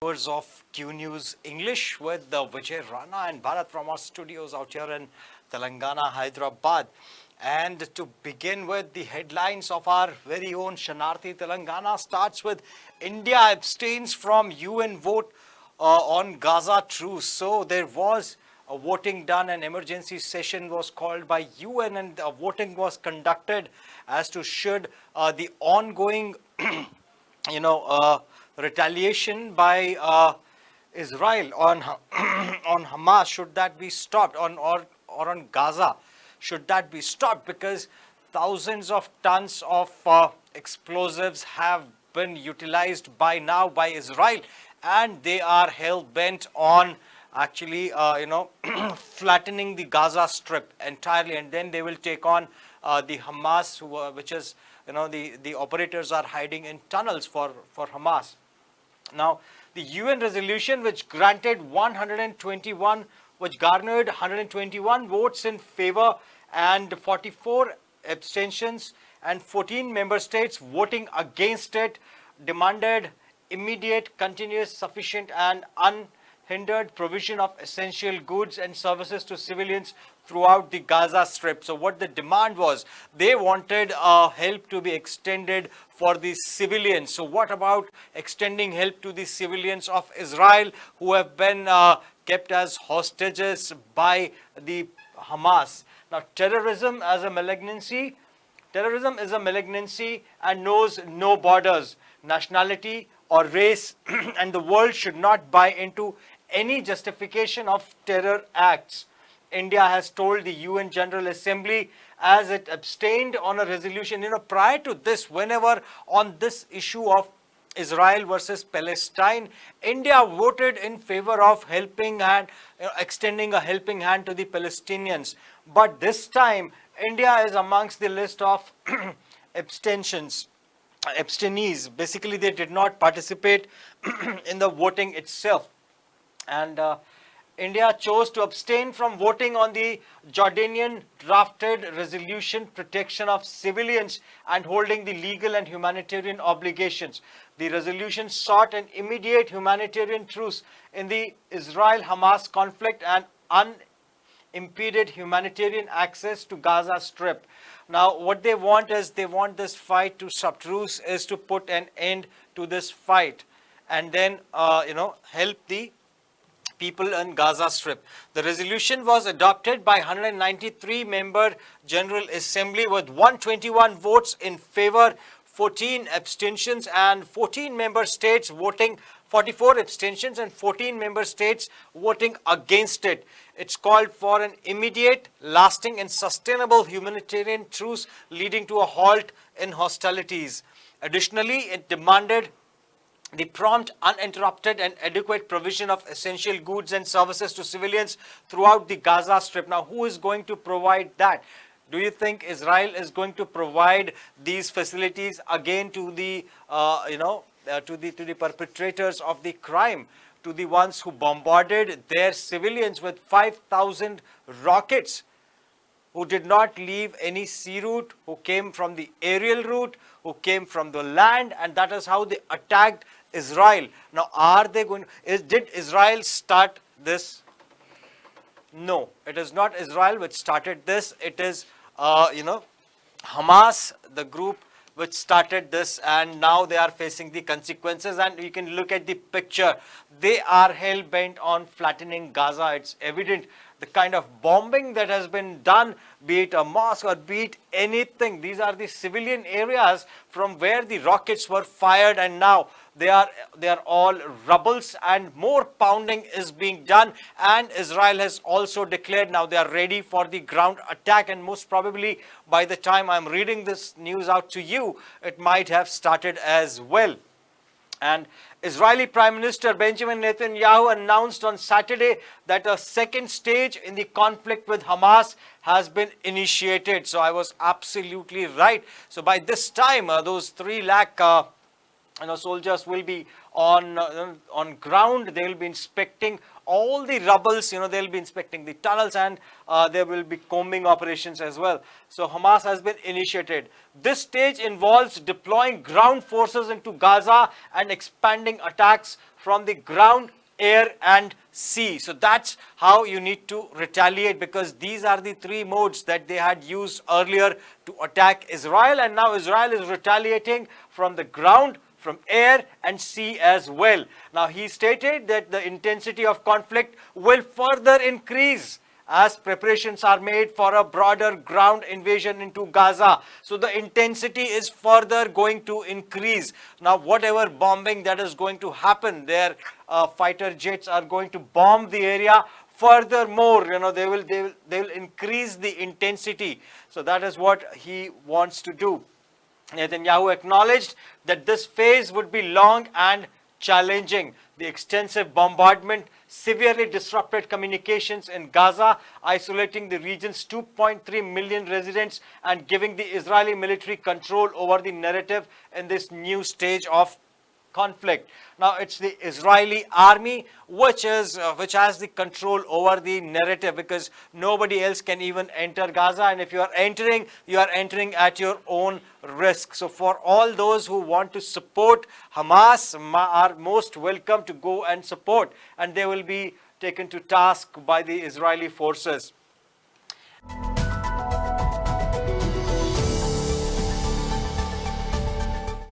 viewers of QNews English with Vijay Rana and Bharat from our studios out here in Telangana, Hyderabad. And to begin with, the headlines of our very own Shanarthi Telangana starts with India abstains from UN vote on Gaza truce. So there was a voting done, an emergency session was called by UN, and voting was conducted as to should the ongoing retaliation by Israel on on Hamas, should that be stopped, or on Gaza, should that be stopped, because thousands of tons of explosives have been utilized by now by Israel, and they are hell bent on actually flattening the Gaza Strip entirely, and then they will take on the Hamas, which is the operators are hiding in tunnels for Hamas. Now, the UN resolution which garnered 121 votes in favor and 44 abstentions, and 14 member states voting against it, demanded immediate, continuous, sufficient and unhindered provision of essential goods and services to civilians throughout the Gaza Strip. So what the demand was, they wanted help to be extended for the civilians. So what about extending help to the civilians of Israel who have been kept as hostages by the Hamas? Now, terrorism is a malignancy and knows no borders, nationality or race, and the world should not buy into any justification of terror acts. India has told the UN General Assembly, as it abstained on a resolution, prior to this, whenever on this issue of Israel versus Palestine, India voted in favor of helping hand, extending a helping hand to the Palestinians. But this time, India is amongst the list of abstentions. Abstentees. Basically, they did not participate in the voting itself. And India chose to abstain from voting on the Jordanian drafted resolution protection of civilians and holding the legal and humanitarian obligations. The resolution sought an immediate humanitarian truce in the Israel-Hamas conflict and unimpeded humanitarian access to Gaza Strip. Now, what they want is, they want this fight to truce is to put an end to this fight and then, help the people in Gaza Strip. The resolution was adopted by 193-member General Assembly with 121 votes in favor, 14 abstentions, and 14 member states voting, 44 abstentions and 14 member states voting against it. It's called for an immediate, lasting and sustainable humanitarian truce leading to a halt in hostilities. Additionally, it demanded the prompt, uninterrupted and adequate provision of essential goods and services to civilians throughout the Gaza Strip. Now, who is going to provide that? Do you think Israel is going to provide these facilities again to the, to the perpetrators of the crime, to the ones who bombarded their civilians with 5,000 rockets, who did not leave any sea route, who came from the aerial route, who came from the land, and that is how they attacked Israel. Now, are they going? Did Israel start this? No, it is not Israel which started this. It is, Hamas, the group which started this, and now they are facing the consequences. And you can look at the picture. They are hell bent on flattening Gaza. It's evident the kind of bombing that has been done, be it a mosque or be it anything. These are the civilian areas from where the rockets were fired, and now they are all rubbles, and more pounding is being done. And Israel has also declared now they are ready for the ground attack, and most probably by the time I'm reading this news out to you, it might have started as well. And Israeli Prime Minister Benjamin Netanyahu announced on Saturday that a second stage in the conflict with Hamas has been initiated. So I was absolutely right. So by this time, those 3 lakh soldiers will be on ground. They will be inspecting all the rubbles. They'll be inspecting the tunnels, and there will be combing operations as well. So Hamas has been initiated. This stage involves deploying ground forces into Gaza and expanding attacks from the ground, air and sea. So that's how you need to retaliate, because these are the three modes that they had used earlier to attack Israel, and now Israel is retaliating from the ground, from air and sea as well. Now he stated that the intensity of conflict will further increase as preparations are made for a broader ground invasion into Gaza. So the intensity is further going to increase. Now whatever bombing that is going to happen, their fighter jets are going to bomb the area. Furthermore, they will increase the intensity. So that is what he wants to do. Netanyahu acknowledged that this phase would be long and challenging. The extensive bombardment severely disrupted communications in Gaza, isolating the region's 2.3 million residents and giving the Israeli military control over the narrative in this new stage of conflict. Now it's the Israeli army which has the control over the narrative, because nobody else can even enter Gaza, and if you are entering at your own risk. So for all those who want to support Hamas are most welcome to go and support, and they will be taken to task by the Israeli forces.